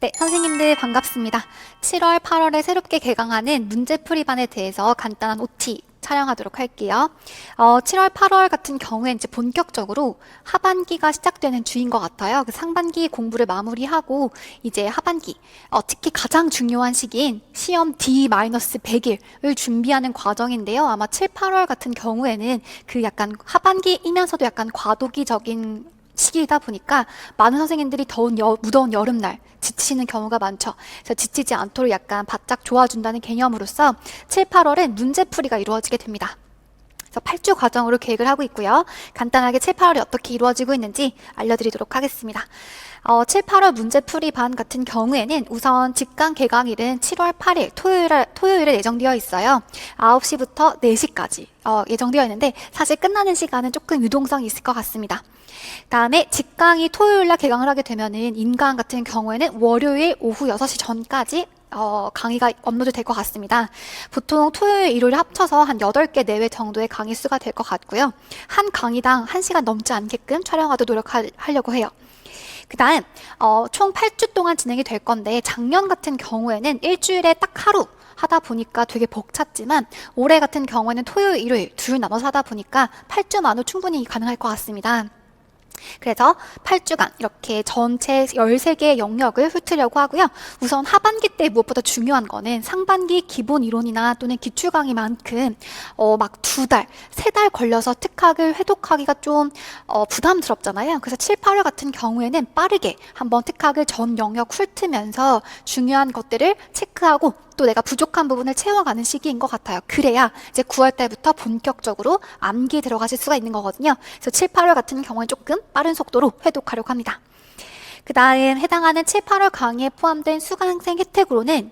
네, 선생님들 반갑습니다. 7월, 8월에 새롭게 개강하는 문제풀이반에 대해서 간단한 OT 촬영하도록 할게요. 7월, 8월 같은 경우에 이제 본격적으로 하반기가 시작되는 주인 것 같아요. 그 상반기 공부를 마무리하고 이제 하반기, 특히 가장 중요한 시기인 시험 D-100일을 준비하는 과정인데요. 아마 7, 8월 같은 경우에는 그 약간 하반기이면서도 약간 과도기적인 시기이다 보니까 많은 선생님들이 무더운 여름날 지치는 경우가 많죠. 그래서 지치지 않도록 약간 바짝 도와준다는 개념으로서 7, 8월엔 문제풀이가 이루어지게 됩니다. 그래서 8주 과정으로 계획을 하고 있고요. 간단하게 7, 8월이 어떻게 이루어지고 있는지 알려드리도록 하겠습니다. 7, 8월 문제풀이 반 같은 경우에는 우선 직강 개강일은 7월 8일 토요일에 예정되어 있어요. 9시부터 4시까지 예정되어 있는데 사실 끝나는 시간은 조금 유동성이 있을 것 같습니다. 다음에 직강이 토요일날 개강을 하게 되면은 인강 같은 경우에는 월요일 오후 6시 전까지 강의가 업로드 될 것 같습니다. 보통 토요일, 일요일 합쳐서 한 8개 내외 정도의 강의 수가 될 것 같고요. 한 강의당 1시간 넘지 않게끔 촬영하도록 노력하려고 해요. 그 다음 총 8주 동안 진행이 될 건데 작년 같은 경우에는 일주일에 딱 하루 하다 보니까 되게 벅찼지만 올해 같은 경우에는 토요일, 일요일 둘 나눠서 하다 보니까 8주만으로 충분히 가능할 것 같습니다. 그래서 8주간 이렇게 전체 13개의 영역을 훑으려고 하고요. 우선 하반기 때 무엇보다 중요한 거는 상반기 기본 이론이나 또는 기출 강의만큼 막 2달, 3달 걸려서 특학을 회독하기가 좀 부담스럽잖아요. 그래서 7, 8월 같은 경우에는 빠르게 한번 특학을 전 영역 훑으면서 중요한 것들을 체크하고 또 내가 부족한 부분을 채워가는 시기인 것 같아요. 그래야 이제 9월 달부터 본격적으로 암기에 들어가실 수가 있는 거거든요. 그래서 7, 8월 같은 경우는 조금 빠른 속도로 회독하려고 합니다. 그 다음 해당하는 7, 8월 강의에 포함된 수강생 혜택으로는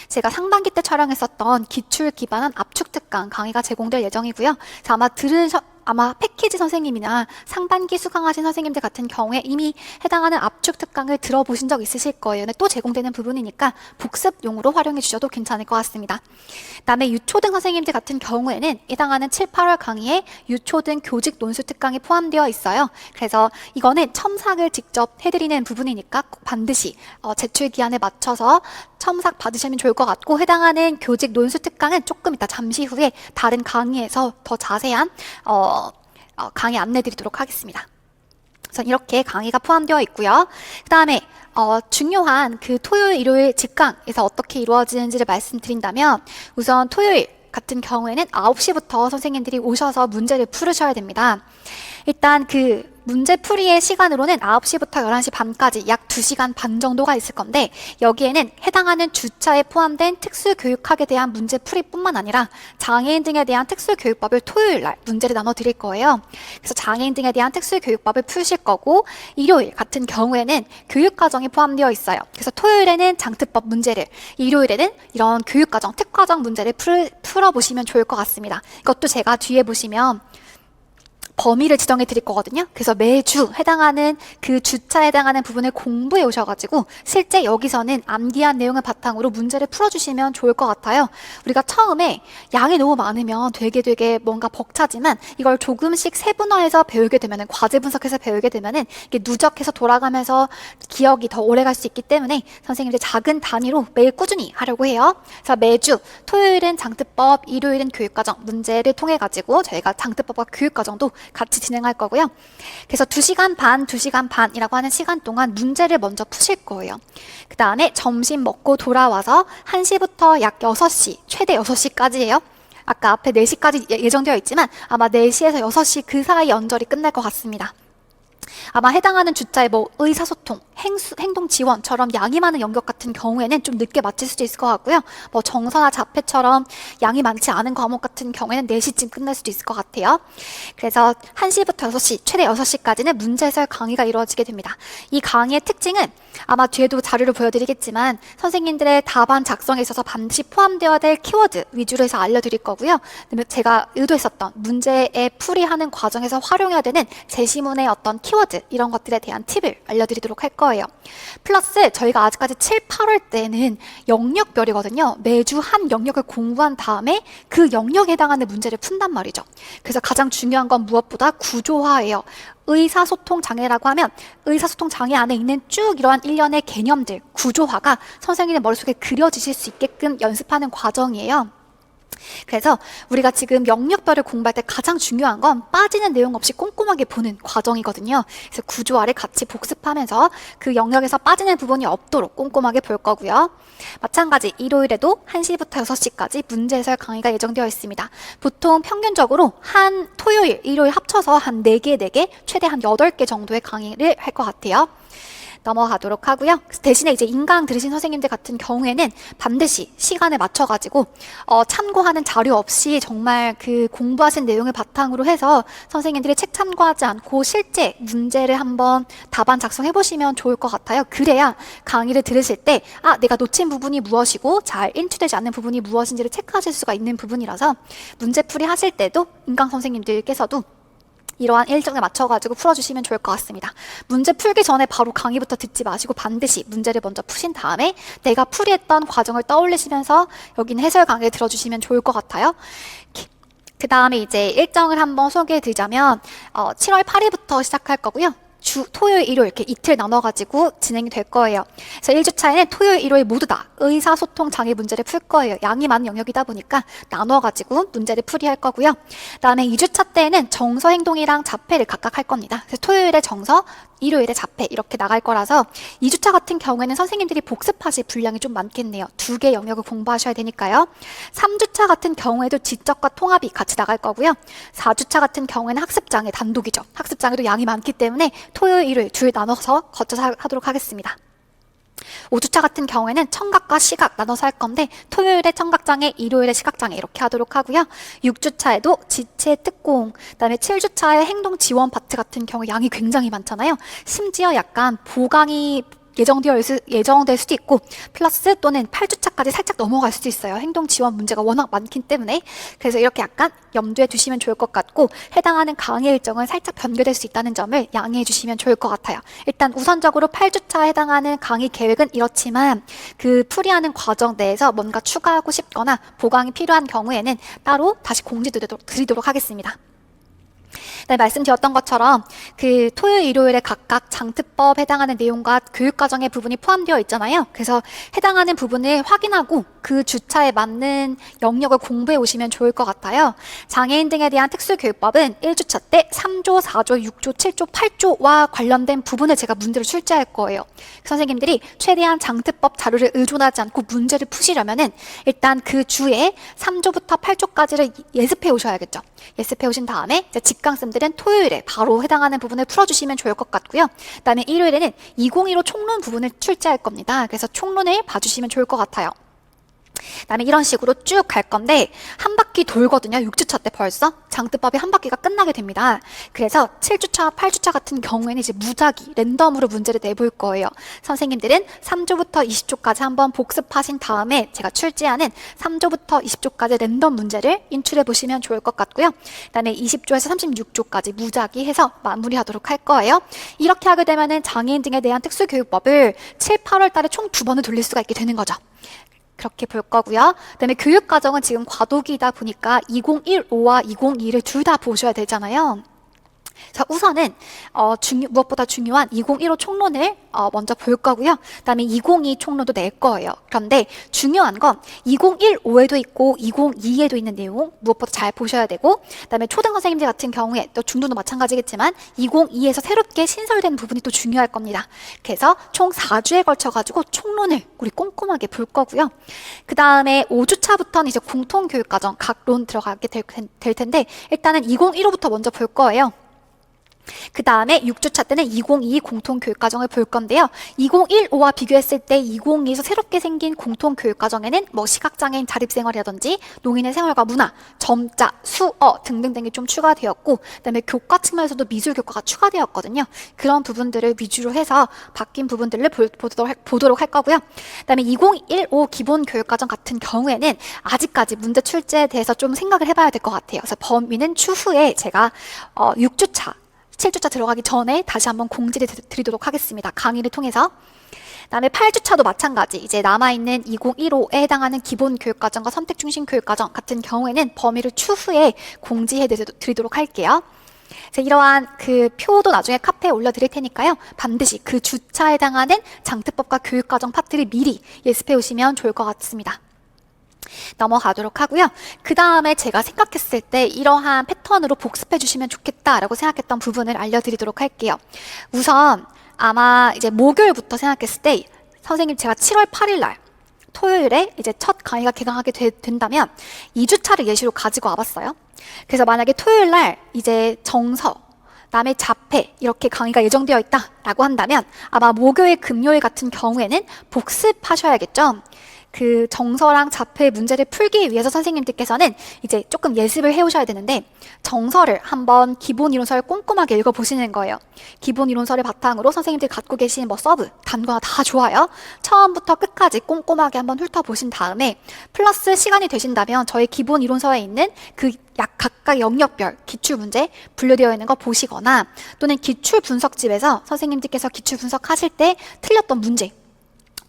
제가 상반기 때 촬영했었던 기출 기반한 압축 특강 강의가 제공될 예정이고요. 그래서 아마 패키지 선생님이나 상반기 수강하신 선생님들 같은 경우에 이미 해당하는 압축 특강을 들어보신 적 있으실 거예요. 근데 또 제공되는 부분이니까 복습용으로 활용해 주셔도 괜찮을 것 같습니다. 그다음에 유초등 선생님들 같은 경우에는 해당하는 7, 8월 강의에 유초등 교직 논술 특강이 포함되어 있어요. 그래서 이거는 첨삭을 직접 해드리는 부분이니까 꼭 반드시 제출 기한에 맞춰서 첨삭 받으시면 좋을 것 같고 해당하는 교직 논술 특강은 조금 이따 잠시 후에 다른 강의에서 더 자세한 강의 안내 드리도록 하겠습니다. 그래서 이렇게 강의가 포함되어 있고요. 그 다음에 중요한 그 토요일, 일요일 직강에서 어떻게 이루어지는지를 말씀드린다면 우선 토요일 같은 경우에는 9시부터 선생님들이 오셔서 문제를 풀으셔야 됩니다. 일단 그 문제풀이의 시간으로는 9시부터 11시 반까지 약 2시간 반 정도가 있을 건데 여기에는 해당하는 주차에 포함된 특수교육학에 대한 문제풀이뿐만 아니라 장애인 등에 대한 특수교육법을 토요일날 문제를 나눠 드릴 거예요. 그래서 장애인 등에 대한 특수교육법을 푸실 거고 일요일 같은 경우에는 교육과정이 포함되어 있어요. 그래서 토요일에는 장특법 문제를 일요일에는 이런 교육과정, 특과정 문제를 풀어보시면 좋을 것 같습니다. 이것도 제가 뒤에 보시면 범위를 지정해 드릴 거거든요. 그래서 매주 해당하는 그 주차에 해당하는 부분을 공부해 오셔가지고 실제 여기서는 암기한 내용을 바탕으로 문제를 풀어주시면 좋을 것 같아요. 우리가 처음에 양이 너무 많으면 되게 뭔가 벅차지만 이걸 조금씩 세분화해서 배우게 되면은 과제 분석해서 배우게 되면은 이게 누적해서 돌아가면서 기억이 더 오래 갈 수 있기 때문에 선생님들 작은 단위로 매일 꾸준히 하려고 해요. 그래서 매주 토요일은 장특법, 일요일은 교육과정 문제를 통해 가지고 저희가 장특법과 교육과정도 같이 진행할 거고요. 그래서 2시간 반이라고 하는 시간 동안 문제를 먼저 푸실 거예요. 그 다음에 점심 먹고 돌아와서 1시부터 약 6시, 최대 6시까지예요. 아까 앞에 4시까지 예정되어 있지만 아마 4시에서 6시 그 사이 연절이 끝날 것 같습니다. 아마 해당하는 주자의 의사소통, 행동 지원처럼 양이 많은 영역 같은 경우에는 좀 늦게 마칠 수도 있을 것 같고요. 정서나 자폐처럼 양이 많지 않은 과목 같은 경우에는 4시쯤 끝날 수도 있을 것 같아요. 그래서 1시부터 6시, 최대 6시까지는 문제해설 강의가 이루어지게 됩니다. 이 강의의 특징은 아마 뒤에도 자료를 보여드리겠지만 선생님들의 답안 작성에 있어서 반드시 포함되어야 될 키워드 위주로 해서 알려드릴 거고요. 제가 의도했었던 문제에 풀이하는 과정에서 활용해야 되는 제시문의 어떤 키워드 키워드 이런 것들에 대한 팁을 알려드리도록 할 거예요. 플러스 저희가 아직까지 7, 8월 때는 영역별이거든요. 매주 한 영역을 공부한 다음에 그 영역에 해당하는 문제를 푼단 말이죠. 그래서 가장 중요한 건 무엇보다 구조화예요. 의사소통 장애라고 하면 의사소통 장애 안에 있는 쭉 이러한 일련의 개념들, 구조화가 선생님의 머릿속에 그려지실 수 있게끔 연습하는 과정이에요. 그래서 우리가 지금 영역별을 공부할 때 가장 중요한 건 빠지는 내용 없이 꼼꼼하게 보는 과정이거든요. 그래서 구조화를 같이 복습하면서 그 영역에서 빠지는 부분이 없도록 꼼꼼하게 볼 거고요. 마찬가지 일요일에도 1시부터 6시까지 문제 해설 강의가 예정되어 있습니다. 보통 평균적으로 한 토요일, 일요일 합쳐서 한 4개, 최대 한 8개 정도의 강의를 할 것 같아요. 넘어가도록 하고요. 대신에 이제 인강 들으신 선생님들 같은 경우에는 반드시 시간에 맞춰가지고 참고하는 자료 없이 정말 그 공부하신 내용을 바탕으로 해서 선생님들이 책 참고하지 않고 실제 문제를 한번 답안 작성해 보시면 좋을 것 같아요. 그래야 강의를 들으실 때 내가 놓친 부분이 무엇이고 잘 인출되지 않는 부분이 무엇인지를 체크하실 수가 있는 부분이라서 문제풀이 하실 때도 인강 선생님들께서도 이러한 일정에 맞춰가지고 풀어주시면 좋을 것 같습니다. 문제 풀기 전에 바로 강의부터 듣지 마시고 반드시 문제를 먼저 푸신 다음에 내가 풀이했던 과정을 떠올리시면서 여기는 해설 강의를 들어주시면 좋을 것 같아요. 그 다음에 이제 일정을 한번 소개해 드리자면 7월 8일부터 시작할 거고요. 토요일, 일요일 이렇게 이틀 나눠가지고 진행이 될 거예요. 그래서 1주차에는 토요일, 일요일 모두 다 의사소통 장애 문제를 풀 거예요. 양이 많은 영역이다 보니까 나눠가지고 문제를 풀이할 거고요. 그 다음에 2주차 때는 정서, 행동이랑 자폐를 각각 할 겁니다. 그래서 토요일에 정서, 일요일에 자폐 이렇게 나갈 거라서 2주차 같은 경우에는 선생님들이 복습하실 분량이 좀 많겠네요. 2개 영역을 공부하셔야 되니까요. 3주차 같은 경우에도 지적과 통합이 같이 나갈 거고요. 4주차 같은 경우에는 학습장애 단독이죠. 학습장애도 양이 많기 때문에 토요일, 일요일 둘 나눠서 거쳐서 하도록 하겠습니다. 5주차 같은 경우에는 청각과 시각 나눠서 할 건데 토요일에 청각장애, 일요일에 시각장애 이렇게 하도록 하고요. 6주차에도 지체, 특공, 그다음에 7주차에 행동 지원 파트 같은 경우 양이 굉장히 많잖아요. 심지어 약간 보강이 예정될 수도 있고 플러스 또는 8주차까지 살짝 넘어갈 수도 있어요. 행동 지원 문제가 워낙 많기 때문에. 그래서 이렇게 약간 염두에 두시면 좋을 것 같고 해당하는 강의 일정은 살짝 변경될 수 있다는 점을 양해해 주시면 좋을 것 같아요. 일단 우선적으로 8주차에 해당하는 강의 계획은 이렇지만 그 풀이하는 과정 내에서 뭔가 추가하고 싶거나 보강이 필요한 경우에는 따로 다시 공지 드리도록 하겠습니다. 네, 말씀드렸던 것처럼 그 토요일, 일요일에 각각 장특법 해당하는 내용과 교육과정의 부분이 포함되어 있잖아요. 그래서 해당하는 부분을 확인하고 그 주차에 맞는 영역을 공부해 오시면 좋을 것 같아요. 장애인 등에 대한 특수교육법은 1주차 때 3조, 4조, 6조, 7조, 8조와 관련된 부분을 제가 문제를 출제할 거예요. 선생님들이 최대한 장특법 자료를 의존하지 않고 문제를 푸시려면은 일단 그 주에 3조부터 8조까지를 예습해 오셔야겠죠. 예습해 오신 다음에 이제 직강쌤들은 토요일에 바로 해당하는 부분을 풀어주시면 좋을 것 같고요. 그 다음에 일요일에는 2015 총론 부분을 출제할 겁니다. 그래서 총론을 봐주시면 좋을 것 같아요. 그다음에 이런 식으로 쭉 갈 건데 한 바퀴 돌거든요. 6주차 때 벌써 장특법이 한 바퀴가 끝나게 됩니다. 그래서 7주차, 8주차 같은 경우에는 이제 무작위 랜덤으로 문제를 내볼 거예요. 선생님들은 3조부터 20조까지 한번 복습하신 다음에 제가 출제하는 3조부터 20조까지 랜덤 문제를 인출해 보시면 좋을 것 같고요. 그다음에 20조에서 36조까지 무작위 해서 마무리하도록 할 거예요. 이렇게 하게 되면은 장애인 등에 대한 특수교육법을 7, 8월 달에 총 2번을 돌릴 수가 있게 되는 거죠. 그렇게 볼 거고요. 그다음에 교육과정은 지금 과도기이다 보니까 2015와 2021을 둘 다 보셔야 되잖아요. 자, 우선은 무엇보다 중요한 2015 총론을 먼저 볼 거고요. 그다음에 2022 총론도 낼 거예요. 그런데 중요한 건 2015에도 있고 2022에도 있는 내용 무엇보다 잘 보셔야 되고, 그다음에 초등 선생님들 같은 경우에 또 중등도 마찬가지겠지만 2022에서 새롭게 신설된 부분이 또 중요할 겁니다. 그래서 총 4주에 걸쳐 가지고 총론을 우리 꼼꼼하게 볼 거고요. 그다음에 5주차부터는 이제 공통교육과정 각 론 들어가게 될 텐데 일단은 2015부터 먼저 볼 거예요. 그 다음에 6주차 때는 2022 공통교육과정을 볼 건데요. 2015와 비교했을 때 2022에서 새롭게 생긴 공통교육과정에는 뭐 시각장애인 자립생활이라든지 노인의 생활과 문화, 점자, 수어 등등등이 좀 추가되었고, 그 다음에 교과 측면에서도 미술교과가 추가되었거든요. 그런 부분들을 위주로 해서 바뀐 부분들을 보도록 할 거고요. 그 다음에 2015 기본교육과정 같은 경우에는 아직까지 문제 출제에 대해서 좀 생각을 해봐야 될 것 같아요. 그래서 범위는 추후에 제가 6주차 7주차 들어가기 전에 다시 한번 공지를 드리도록 하겠습니다. 강의를 통해서. 그다음에 8주차도 마찬가지. 이제 남아있는 2015에 해당하는 기본 교육과정과 선택 중심 교육과정 같은 경우에는 범위를 추후에 공지해 드리도록 할게요. 이러한 그 표도 나중에 카페에 올려드릴 테니까요. 반드시 그 주차에 해당하는 장특법과 교육과정 파트를 미리 예습해 오시면 좋을 것 같습니다. 넘어가도록 하고요. 그 다음에 제가 생각했을 때 이러한 패턴으로 복습해 주시면 좋겠다라고 생각했던 부분을 알려드리도록 할게요. 우선 아마 이제 목요일부터 생각했을 때 선생님 제가 7월 8일 날 토요일에 이제 첫 강의가 개강하게 된다면 2주차를 예시로 가지고 와봤어요. 그래서 만약에 토요일 날 이제 정서, 남의 자폐 이렇게 강의가 예정되어 있다라고 한다면 아마 목요일, 금요일 같은 경우에는 복습하셔야겠죠. 그 정서랑 자폐 문제를 풀기 위해서 선생님들께서는 이제 조금 예습을 해오셔야 되는데 정서를 한번 기본 이론서를 꼼꼼하게 읽어보시는 거예요. 기본 이론서를 바탕으로 선생님들이 갖고 계신 뭐 서브, 단거나 다 좋아요. 처음부터 끝까지 꼼꼼하게 한번 훑어보신 다음에 플러스 시간이 되신다면 저희 기본 이론서에 있는 그 각각 영역별 기출문제 분류되어 있는 거 보시거나 또는 기출 분석집에서 선생님들께서 기출 분석하실 때 틀렸던 문제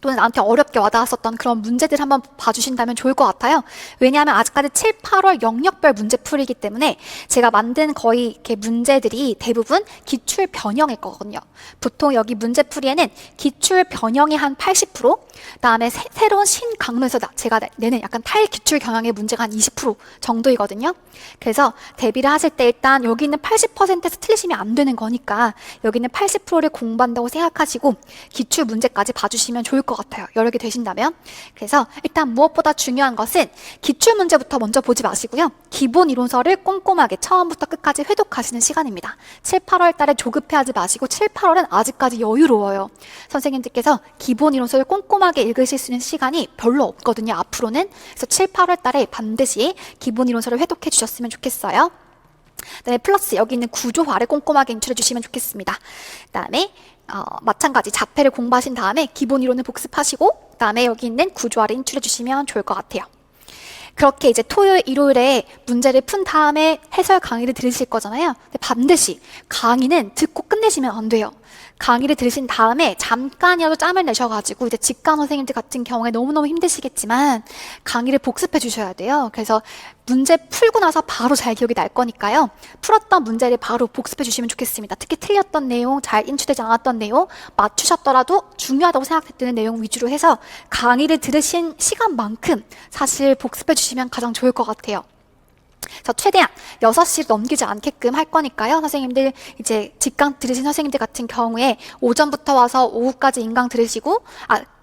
또는 나한테 어렵게 와닿았었던 그런 문제들 한번 봐주신다면 좋을 것 같아요. 왜냐하면 아직까지 7, 8월 영역별 문제풀이기 때문에 제가 만든 거의 이렇게 문제들이 대부분 기출 변형일 거거든요. 보통 여기 문제풀이에는 기출 변형이 한 80%, 그다음에 새로운 신강론에서 제가 내는 약간 탈기출 경향의 문제가 한 20% 정도이거든요. 그래서 대비를 하실 때 일단 여기 있는 80%에서 틀리시면 안 되는 거니까 여기 있는 80%를 공부한다고 생각하시고 기출 문제까지 봐주시면 좋을 것 같아요. 여러 개 되신다면. 그래서 일단 무엇보다 중요한 것은 기출 문제부터 먼저 보지 마시고요. 기본 이론서를 꼼꼼하게 처음부터 끝까지 회독하시는 시간입니다. 7, 8월 달에 조급해하지 마시고 7, 8월은 아직까지 여유로워요. 선생님들께서 기본 이론서를 꼼꼼하게 읽으실 수 있는 시간이 별로 없거든요. 앞으로는. 그래서 7, 8월 달에 반드시 기본 이론서를 회독해 주셨으면 좋겠어요. 그다음에 플러스 여기 있는 구조화를 꼼꼼하게 인출해 주시면 좋겠습니다. 그다음에 마찬가지 자폐를 공부하신 다음에 기본 이론을 복습하시고 그다음에 여기 있는 구조화를 인출해 주시면 좋을 것 같아요. 그렇게 이제 토요일, 일요일에 문제를 푼 다음에 해설 강의를 들으실 거잖아요. 근데 반드시 강의는 듣고 끝내시면 안 돼요. 강의를 들으신 다음에 잠깐이라도 짬을 내셔가지고 이제 직강 선생님들 같은 경우에 너무너무 힘드시겠지만 강의를 복습해 주셔야 돼요. 그래서 문제 풀고 나서 바로 잘 기억이 날 거니까요. 풀었던 문제를 바로 복습해 주시면 좋겠습니다. 특히 틀렸던 내용, 잘 인출되지 않았던 내용, 맞추셨더라도 중요하다고 생각했던 내용 위주로 해서 강의를 들으신 시간만큼 사실 복습해 주시면 가장 좋을 것 같아요. 그래서 최대한 6시를 넘기지 않게끔 할 거니까요. 선생님들 이제 직강 들으신 선생님들 같은 경우에 오전부터 와서 오후까지 인강 들으시고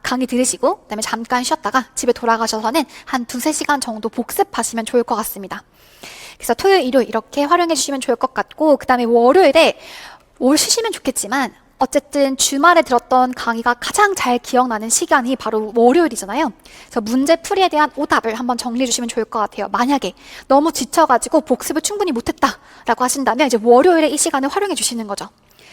강의 들으시고 그다음에 잠깐 쉬었다가 집에 돌아가셔서는 한 2-3시간 정도 복습하시면 좋을 것 같습니다. 그래서 토요일, 일요일 이렇게 활용해 주시면 좋을 것 같고 그다음에 월요일에 쉬시면 좋겠지만 어쨌든 주말에 들었던 강의가 가장 잘 기억나는 시간이 바로 월요일이잖아요. 그래서 문제풀이에 대한 오답을 한번 정리해 주시면 좋을 것 같아요. 만약에 너무 지쳐가지고 복습을 충분히 못했다라고 하신다면 이제 월요일에 이 시간을 활용해 주시는 거죠.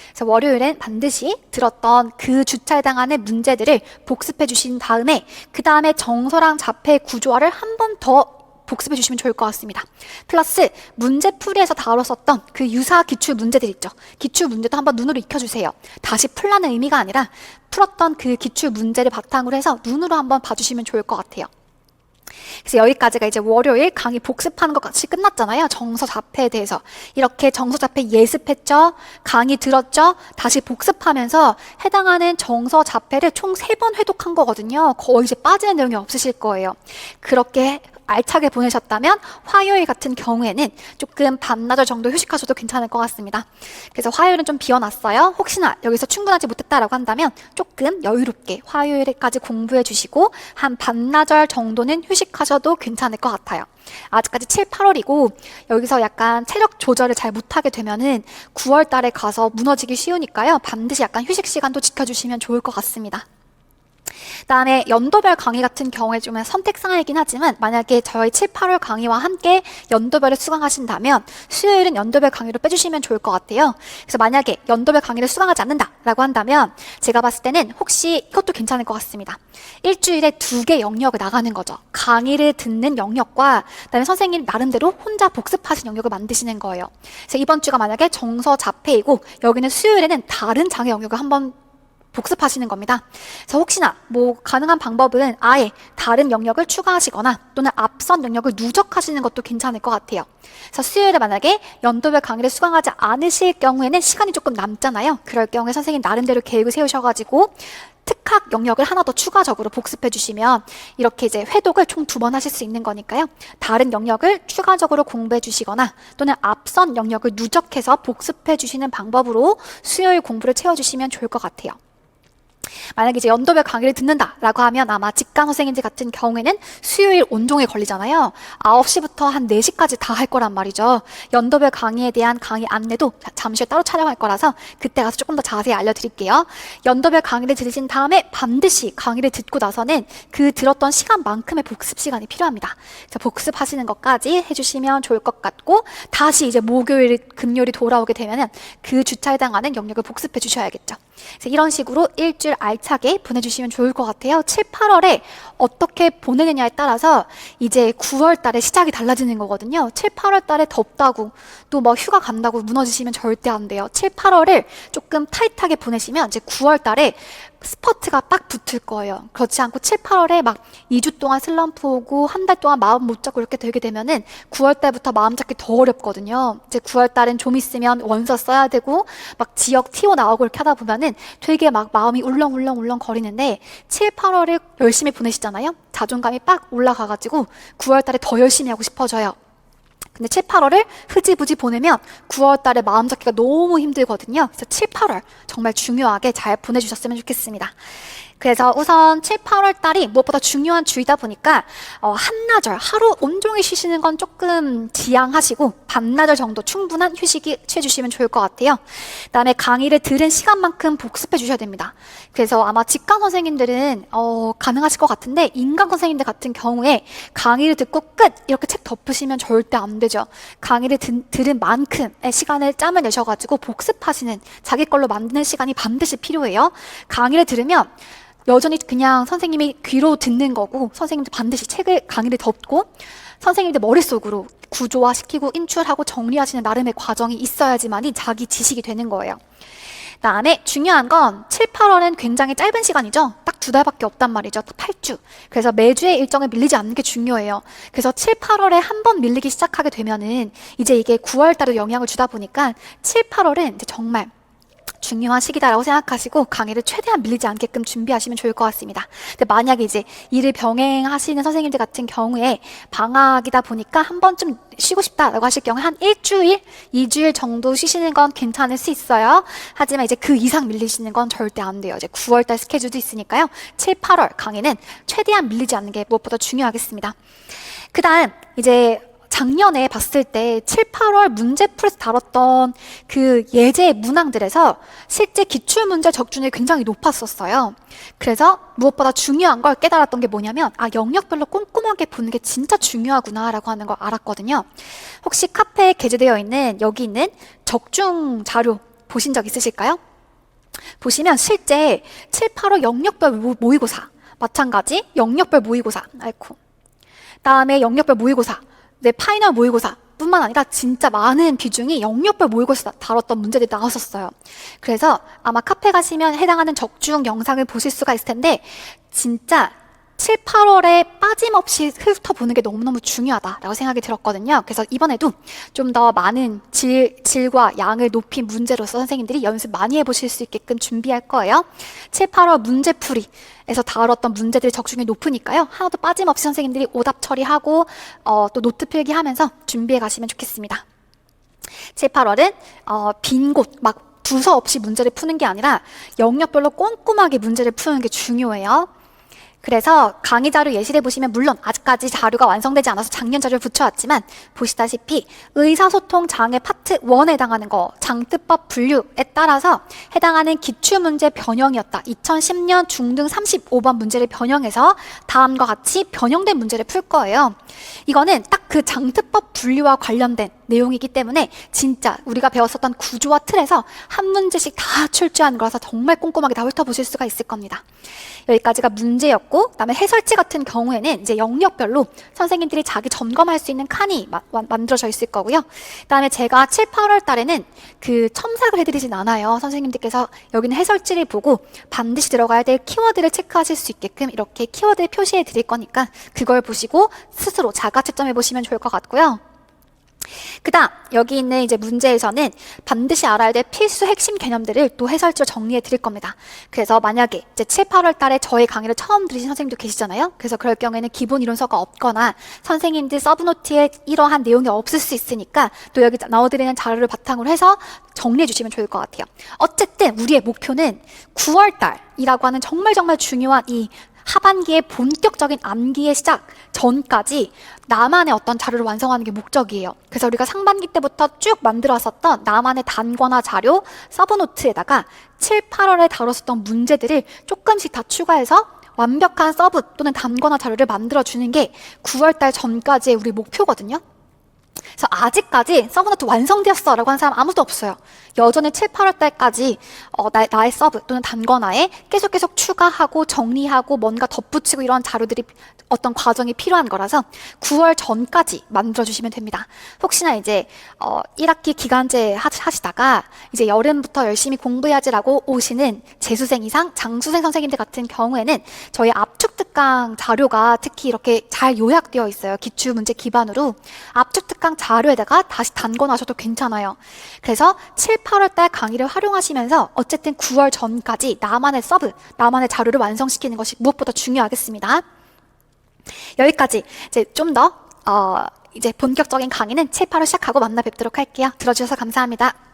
그래서 월요일엔 반드시 들었던 그 주차에 해당하는 문제들을 복습해 주신 다음에 그 다음에 정서랑 자폐 구조화를 한 번 더 복습해 주시면 좋을 것 같습니다. 플러스 문제풀이에서 다뤘었던 그 유사 기출 문제들 있죠. 기출 문제도 한번 눈으로 익혀주세요. 다시 풀라는 의미가 아니라 풀었던 그 기출 문제를 바탕으로 해서 눈으로 한번 봐주시면 좋을 것 같아요. 그래서 여기까지가 이제 월요일 강의 복습하는 것 같이 끝났잖아요. 정서 자폐에 대해서. 이렇게 정서 자폐 예습했죠. 강의 들었죠. 다시 복습하면서 해당하는 정서 자폐를 총 3번 회독한 거거든요. 거의 이제 빠지는 내용이 없으실 거예요. 그렇게 알차게 보내셨다면 화요일 같은 경우에는 조금 반나절 정도 휴식하셔도 괜찮을 것 같습니다. 그래서 화요일은 좀 비워놨어요. 혹시나 여기서 충분하지 못했다라고 한다면 조금 여유롭게 화요일까지 공부해 주시고 한 반나절 정도는 휴식하셔도 괜찮을 것 같아요. 아직까지 7, 8월이고 여기서 약간 체력 조절을 잘 못하게 되면은 9월 달에 가서 무너지기 쉬우니까요. 반드시 약간 휴식 시간도 지켜주시면 좋을 것 같습니다. 그다음에 연도별 강의 같은 경우에 좀 선택사항이긴 하지만 만약에 저희 7, 8월 강의와 함께 연도별을 수강하신다면 수요일은 연도별 강의로 빼주시면 좋을 것 같아요. 그래서 만약에 연도별 강의를 수강하지 않는다라고 한다면 제가 봤을 때는 혹시 이것도 괜찮을 것 같습니다. 일주일에 2개 영역을 나가는 거죠. 강의를 듣는 영역과 그다음에 선생님 나름대로 혼자 복습하신 영역을 만드시는 거예요. 그래서 이번 주가 만약에 정서 자폐이고 여기는 수요일에는 다른 장애 영역을 한번 복습하시는 겁니다. 그래서 혹시나 가능한 방법은 아예 다른 영역을 추가하시거나 또는 앞선 영역을 누적하시는 것도 괜찮을 것 같아요. 그래서 수요일에 만약에 연도별 강의를 수강하지 않으실 경우에는 시간이 조금 남잖아요. 그럴 경우에 선생님 나름대로 계획을 세우셔가지고 특학 영역을 하나 더 추가적으로 복습해 주시면 이렇게 이제 회독을 총 2번 하실 수 있는 거니까요. 다른 영역을 추가적으로 공부해 주시거나 또는 앞선 영역을 누적해서 복습해 주시는 방법으로 수요일 공부를 채워주시면 좋을 것 같아요. 만약에 이제 연도별 강의를 듣는다라고 하면 아마 직강 선생님들 같은 경우에는 수요일 온종일 걸리잖아요. 9시부터 한 4시까지 다 할 거란 말이죠. 연도별 강의에 대한 강의 안내도 잠시 후에 따로 촬영할 거라서 그때 가서 조금 더 자세히 알려드릴게요. 연도별 강의를 들으신 다음에 반드시 강의를 듣고 나서는 그 들었던 시간만큼의 복습 시간이 필요합니다. 그래서 복습하시는 것까지 해주시면 좋을 것 같고 다시 이제 목요일, 금요일이 돌아오게 되면은 그 주차에 해당하는 영역을 복습해 주셔야겠죠. 그래서 이런 식으로 일주일 알차게 보내주시면 좋을 것 같아요. 7, 8월에 어떻게 보내느냐에 따라서 이제 9월 달에 시작이 달라지는 거거든요. 7, 8월 달에 덥다고 또 뭐 휴가 간다고 무너지시면 절대 안 돼요. 7, 8월을 조금 타이트하게 보내시면 이제 9월 달에 스퍼트가 빡 붙을 거예요. 그렇지 않고 7, 8월에 막 2주 동안 슬럼프 오고 한 달 동안 마음 못 잡고 이렇게 되게 되면은 9월 달부터 마음 잡기 더 어렵거든요. 이제 9월 달은 좀 있으면 원서 써야 되고 막 지역 TO 나오고 이렇게 하다 보면은 되게 막 마음이 울렁울렁 거리는데 7, 8월을 열심히 보내시잖아요. 자존감이 빡 올라가가지고 9월 달에 더 열심히 하고 싶어져요. 근데 7, 8월을 흐지부지 보내면 9월 달에 마음 잡기가 너무 힘들거든요. 그래서 7, 8월 정말 중요하게 잘 보내주셨으면 좋겠습니다. 그래서 우선 7, 8월 달이 무엇보다 중요한 주이다 보니까 한나절, 하루 온종일 쉬시는 건 조금 지양하시고 반나절 정도 충분한 휴식이 취해주시면 좋을 것 같아요. 그다음에 강의를 들은 시간만큼 복습해 주셔야 됩니다. 그래서 아마 직강 선생님들은 가능하실 것 같은데 인강 선생님들 같은 경우에 강의를 듣고 끝! 이렇게 책 덮으시면 절대 안 되죠. 강의를 들은 만큼의 시간을 짬을 내셔가지고 복습하시는 자기 걸로 만드는 시간이 반드시 필요해요. 강의를 들으면 여전히 그냥 선생님이 귀로 듣는 거고 선생님들 반드시 강의를 덮고 선생님들 머릿속으로 구조화시키고 인출하고 정리하시는 나름의 과정이 있어야지만이 자기 지식이 되는 거예요. 그다음에 중요한 건 7, 8월은 굉장히 짧은 시간이죠. 딱 2달밖에 없단 말이죠. 8주. 그래서 매주의 일정을 밀리지 않는 게 중요해요. 그래서 7, 8월에 한 번 밀리기 시작하게 되면은 이제 이게 9월 달에 영향을 주다 보니까 7, 8월은 이제 정말 중요한 시기다라고 생각하시고 강의를 최대한 밀리지 않게끔 준비하시면 좋을 것 같습니다. 근데 만약에 이제 일을 병행하시는 선생님들 같은 경우에 방학이다 보니까 한 번쯤 쉬고 싶다라고 하실 경우에 한 일주일, 2주일 정도 쉬시는 건 괜찮을 수 있어요. 하지만 이제 그 이상 밀리시는 건 절대 안 돼요. 이제 9월달 스케줄도 있으니까요. 7, 8월 강의는 최대한 밀리지 않는 게 무엇보다 중요하겠습니다. 그 다음 이제 작년에 봤을 때 7, 8월 문제풀이에서 다뤘던 그 예제 문항들에서 실제 기출문제 적중률이 굉장히 높았었어요. 그래서 무엇보다 중요한 걸 깨달았던 게 뭐냐면 영역별로 꼼꼼하게 보는 게 진짜 중요하구나 라고 하는 걸 알았거든요. 혹시 카페에 게재되어 있는 여기 있는 적중 자료 보신 적 있으실까요? 보시면 실제 7, 8월 영역별 모의고사 마찬가지 영역별 모의고사 다음에 영역별 모의고사 파이널 모의고사 뿐만 아니라 진짜 많은 비중이 영역별 모의고사 다뤘던 문제들이 나왔었어요. 그래서 아마 카페 가시면 해당하는 적중 영상을 보실 수가 있을 텐데 진짜 7, 8월에 빠짐없이 훑어보는 게 너무너무 중요하다라고 생각이 들었거든요. 그래서 이번에도 좀 더 많은 질과 양을 높인 문제로서 선생님들이 연습 많이 해보실 수 있게끔 준비할 거예요. 7, 8월 문제풀이에서 다뤘던 문제들이 적중이 높으니까요. 하나도 빠짐없이 선생님들이 오답 처리하고 또 노트 필기하면서 준비해 가시면 좋겠습니다. 7, 8월은 빈 곳, 막 두서 없이 문제를 푸는 게 아니라 영역별로 꼼꼼하게 문제를 푸는 게 중요해요. 그래서 강의 자료 예시를 보시면 물론 아직까지 자료가 완성되지 않아서 작년 자료를 붙여왔지만 보시다시피 의사소통 장애 파트 1에 해당하는 거 장뜨법 분류에 따라서 해당하는 기출문제 변형이었다. 2010년 중등 35번 문제를 변형해서 다음과 같이 변형된 문제를 풀 거예요. 이거는 딱 그 장뜨법 분류와 관련된 내용이기 때문에 진짜 우리가 배웠었던 구조와 틀에서 한 문제씩 다 출제하는 거라서 정말 꼼꼼하게 다 훑어보실 수가 있을 겁니다. 여기까지가 문제였고, 그다음에 해설지 같은 경우에는 이제 영역별로 선생님들이 자기 점검할 수 있는 칸이 만들어져 있을 거고요. 그다음에 제가 7, 8월 달에는 그 첨삭을 해드리진 않아요. 선생님들께서 여기는 해설지를 보고 반드시 들어가야 될 키워드를 체크하실 수 있게끔 이렇게 키워드를 표시해 드릴 거니까 그걸 보시고 스스로 자가 채점해 보시면 좋을 것 같고요. 그다음 여기 있는 이제 문제에서는 반드시 알아야 될 필수 핵심 개념들을 또 해설지로 정리해 드릴 겁니다. 그래서 만약에 이제 7, 8월 달에 저희 강의를 처음 들으신 선생님도 계시잖아요. 그래서 그럴 경우에는 기본 이론서가 없거나 선생님들 서브노트에 이러한 내용이 없을 수 있으니까 또 여기 나와드리는 자료를 바탕으로 해서 정리해 주시면 좋을 것 같아요. 어쨌든 우리의 목표는 9월 달이라고 하는 정말 중요한 이 하반기의 본격적인 암기의 시작 전까지 나만의 어떤 자료를 완성하는 게 목적이에요. 그래서 우리가 상반기 때부터 쭉 만들었었던 나만의 단권화 자료, 서브노트에다가 7, 8월에 다뤘었던 문제들을 조금씩 다 추가해서 완벽한 서브 또는 단권화 자료를 만들어주는 게 9월달 전까지의 우리 목표거든요. 그래서 아직까지 서브노트 완성되었어 라고 하는 사람 아무도 없어요. 여전히 7, 8월 달까지 나의 서브 또는 단권화에 계속 추가하고 정리하고 뭔가 덧붙이고 이런 자료들이 어떤 과정이 필요한 거라서 9월 전까지 만들어주시면 됩니다. 혹시나 이제 1학기 기간제 하시다가 이제 여름부터 열심히 공부해야지라고 오시는 재수생 이상 장수생 선생님들 같은 경우에는 저희 압축 특강 자료가 특히 이렇게 잘 요약되어 있어요. 기출문제 기반으로 압축 특강 자료에다가 다시 단권하셔도 괜찮아요. 그래서 7, 8월 달 강의를 활용하시면서 어쨌든 9월 전까지 나만의 서브, 나만의 자료를 완성시키는 것이 무엇보다 중요하겠습니다. 여기까지 이제 좀 더 이제 본격적인 강의는 7, 8월 시작하고 만나 뵙도록 할게요. 들어주셔서 감사합니다.